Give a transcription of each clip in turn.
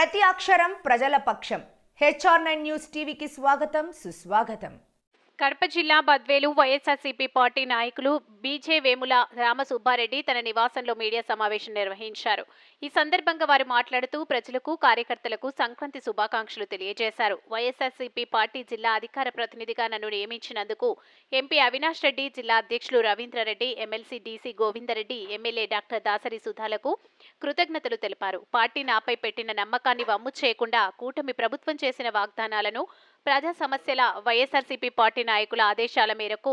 ప్రతి అక్షరం ప్రజల పక్షం. HR9 న్యూస్ టీవీకి స్వాగతం, సుస్వాగతం. కడప జిల్లా బద్వేలు వైఎస్ఆర్సీపీ పార్టీ నాయకులు బీజే వేముల రామసుబ్బారెడ్డి తన నివాసంలో మీడియా సమావేశం నిర్వహించారు. ఈ సందర్భంగా వారు మాట్లాడుతూ ప్రజలకు, కార్యకర్తలకు సంక్రాంతి శుభాకాంక్షలు తెలియజేశారు. వైఎస్ఆర్సీపీ పార్టీ జిల్లా అధికార ప్రతినిధిగా నన్ను నియమించినందుకు ఎంపీ అవినాష్ రెడ్డి, జిల్లా అధ్యక్షులు Ravindra Reddy, MLC DC Govinda Reddy, MLA doctor Dasari సుధాలకు కృతజ్ఞతలు తెలిపారు. పార్టీ నాపై పెట్టిన నమ్మకాన్ని వమ్ము చేయకుండా కూటమి ప్రభుత్వం చేసిన వాగ్దానాలను, ప్రజా సమస్యల వైఎస్ఆర్సీపీ పార్టీ నాయకుల ఆదేశాల మేరకు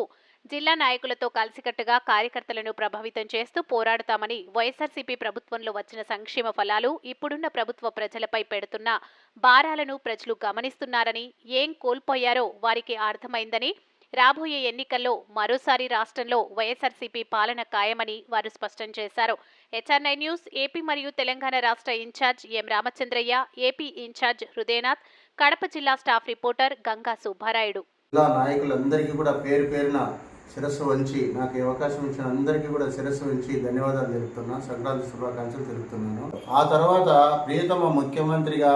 జిల్లా నాయకులతో కలిసికట్టుగా కార్యకర్తలను ప్రభావితం చేస్తూ పోరాడతామని, వైఎస్ఆర్సీపీ ప్రభుత్వంలో వచ్చిన సంక్షేమ ఫలాలు ఇప్పుడున్న ప్రభుత్వ ప్రజలపై పెడుతున్న భారాలను ప్రజలు గమనిస్తున్నారని, ఏం కోల్పోయారో వారికి అర్థమైందని, రాబోయే ఎన్నికల్లో మరోసారి రాష్ట్రంలో వైఎస్ఆర్సీపీ పాలన ఖాయమని వారు స్పష్టం చేశారు. HR9 న్యూస్ ఏపీ మరియు తెలంగాణ రాష్ట్ర ఇన్ఛార్జ్ ఎం రామచంద్రయ్య, ఏపీ ఇన్ఛార్జ్ హృదయనాథ్, కడప జిల్లా స్టాఫ్ రిపోర్టర్ గంగా సుబ్బారాయుడు. నాయకులందరికీ కూడా పేరు పేరున శిరస్సు వంచి, నాకు ఈ అవకాశం ఇచ్చిన అందరికీ కూడా శిరస్సు వంచి ధన్యవాదాలు తెలుపుతున్నా, సంక్రాంతి శుభాకాంక్షలు తెలుపుతున్నాను. ఆ తర్వాత ప్రియతమ ముఖ్యమంత్రిగా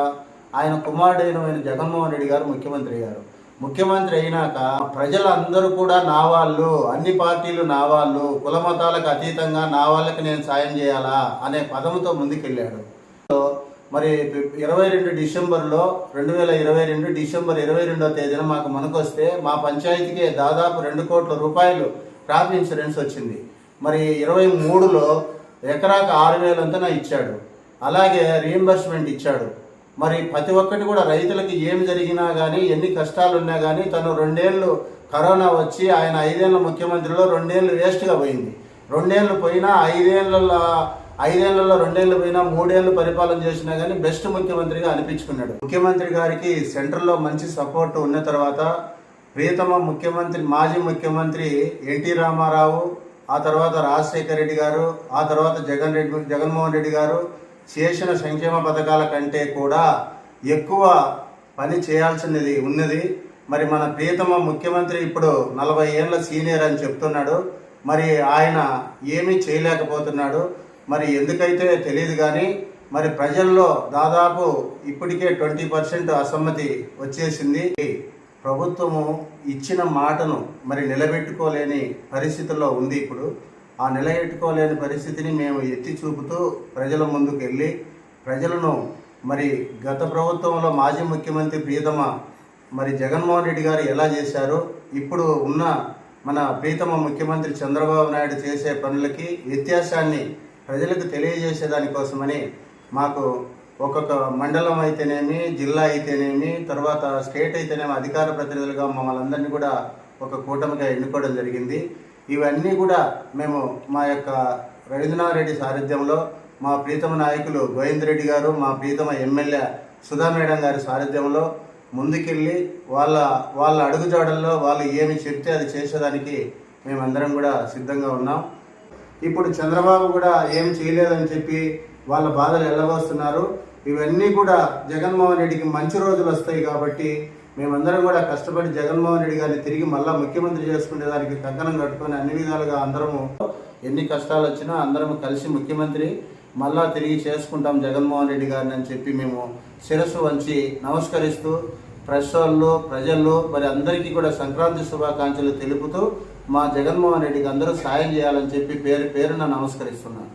ఆయన కుమారుడైన జగన్మోహన్ రెడ్డి గారు ముఖ్యమంత్రి అయ్యారు. ముఖ్యమంత్రి అయినాక ప్రజలందరూ కూడా నా వాళ్ళు, అన్ని పార్టీలు నా వాళ్ళు, కుల మతాలకు అతీతంగా నా వాళ్ళకి నేను సాయం చేయాలా అనే పదముతో ముందుకెళ్ళాడు. మరి 22 డిసెంబర్లో 2022 డిసెంబర్ 22వ తేదీన మాకు మనకొస్తే మా పంచాయతీకి దాదాపు 2 కోట్ల రూపాయలు క్రాప్ ఇన్సూరెన్స్ వచ్చింది. మరి 23లో ఎకరాకు 6,000 అంతా ఇచ్చాడు. అలాగే రీఎంబర్స్మెంట్ ఇచ్చాడు. మరి ప్రతి ఒక్కటి కూడా రైతులకి ఏం జరిగినా కానీ, ఎన్ని కష్టాలు ఉన్నా కానీ, తను 2 ఏళ్ళు కరోనా వచ్చి ఆయన 5 ఏళ్ళ ముఖ్యమంత్రిలో 2 ఏళ్ళు వేస్ట్గా పోయింది. 2 ఏళ్ళు పోయినా 5 ఏళ్ళలో 2 ఏళ్ళు పోయినా 3 ఏళ్ళు పరిపాలన చేసినా కానీ బెస్ట్ ముఖ్యమంత్రిగా అనిపించుకున్నాడు. ముఖ్యమంత్రి గారికి సెంట్రల్లో మంచి సపోర్ట్ ఉన్న తర్వాత ప్రియతమ ముఖ్యమంత్రి, మాజీ ముఖ్యమంత్రి ఎన్టీ రామారావు, ఆ తర్వాత రాజశేఖర రెడ్డి గారు, ఆ తర్వాత జగన్మోహన్ రెడ్డి గారు చేసిన సంక్షేమ పథకాల కంటే కూడా ఎక్కువ పని చేయాల్సినది ఉన్నది. మరి మన ప్రియతమ ముఖ్యమంత్రి ఇప్పుడు 40 ఏళ్ళ సీనియర్ అని చెప్తున్నాడు. మరి ఆయన ఏమీ చేయలేకపోతున్నాడు. మరి ఎందుకైతే తెలియదు కానీ మరి ప్రజల్లో దాదాపు ఇప్పటికే 20% అసమ్మతి వచ్చేసింది. ప్రభుత్వము ఇచ్చిన మాటను మరి నిలబెట్టుకోలేని పరిస్థితుల్లో ఉంది. ఇప్పుడు ఆ నిలబెట్టుకోలేని పరిస్థితిని మేము ఎత్తి చూపుతూ ప్రజల ముందుకు వెళ్ళి ప్రజలను మరి గత ప్రభుత్వంలో మాజీ ముఖ్యమంత్రి ప్రియతమ మరి జగన్మోహన్ రెడ్డి గారు ఎలా చేశారో, ఇప్పుడు ఉన్న మన ప్రియతమ ముఖ్యమంత్రి చంద్రబాబు నాయుడు చేసే పనులకి వ్యత్యాసాన్ని ప్రజలకు తెలియజేసేదానికోసమని మాకు ఒక్కొక్క మండలం అయితేనేమి, జిల్లా అయితేనేమి, తర్వాత స్టేట్ అయితేనేమి అధికార ప్రతినిధులుగా మమ్మల్ని అందరినీ కూడా ఒక కూటమిగా ఎన్నుకోవడం జరిగింది. ఇవన్నీ కూడా మేము మా యొక్క రవీంద్రనాథ్ రెడ్డి సారథ్యంలో, మా ప్రీతమ నాయకులు గోవిందరెడ్డి గారు, మా ప్రీతమ ఎమ్మెల్యే సుధా మేడం గారి సారథ్యంలో ముందుకెళ్ళి వాళ్ళ అడుగుజాడల్లో వాళ్ళు ఏమి చెప్తే అది చేసేదానికి మేమందరం కూడా సిద్ధంగా ఉన్నాం. ఇప్పుడు చంద్రబాబు కూడా ఏం చేయలేదని చెప్పి వాళ్ళ బాధలు ఎల్లబోస్తున్నారు. ఇవన్నీ కూడా జగన్మోహన్ రెడ్డికి మంచి రోజులు వస్తాయి కాబట్టి మేమందరం కూడా కష్టపడి జగన్మోహన్ రెడ్డి గారిని తిరిగి మళ్ళా ముఖ్యమంత్రి చేసుకునే దానికి కంకణం కట్టుకొని అన్ని విధాలుగా అందరము, ఎన్ని కష్టాలు వచ్చినా అందరము కలిసి ముఖ్యమంత్రి మళ్ళా తిరిగి చేసుకుంటాం జగన్మోహన్ రెడ్డి గారిని అని చెప్పి మేము శిరస్సు వంచి నమస్కరిస్తూ ప్రెస్ వాళ్ళు, ప్రజల్లో మరి అందరికీ కూడా సంక్రాంతి శుభాకాంక్షలు తెలుపుతూ మా జగన్మోహన్ రెడ్డికి అందరూ సాయం చేయాలని చెప్పి పేరున నమస్కరిస్తున్నాను.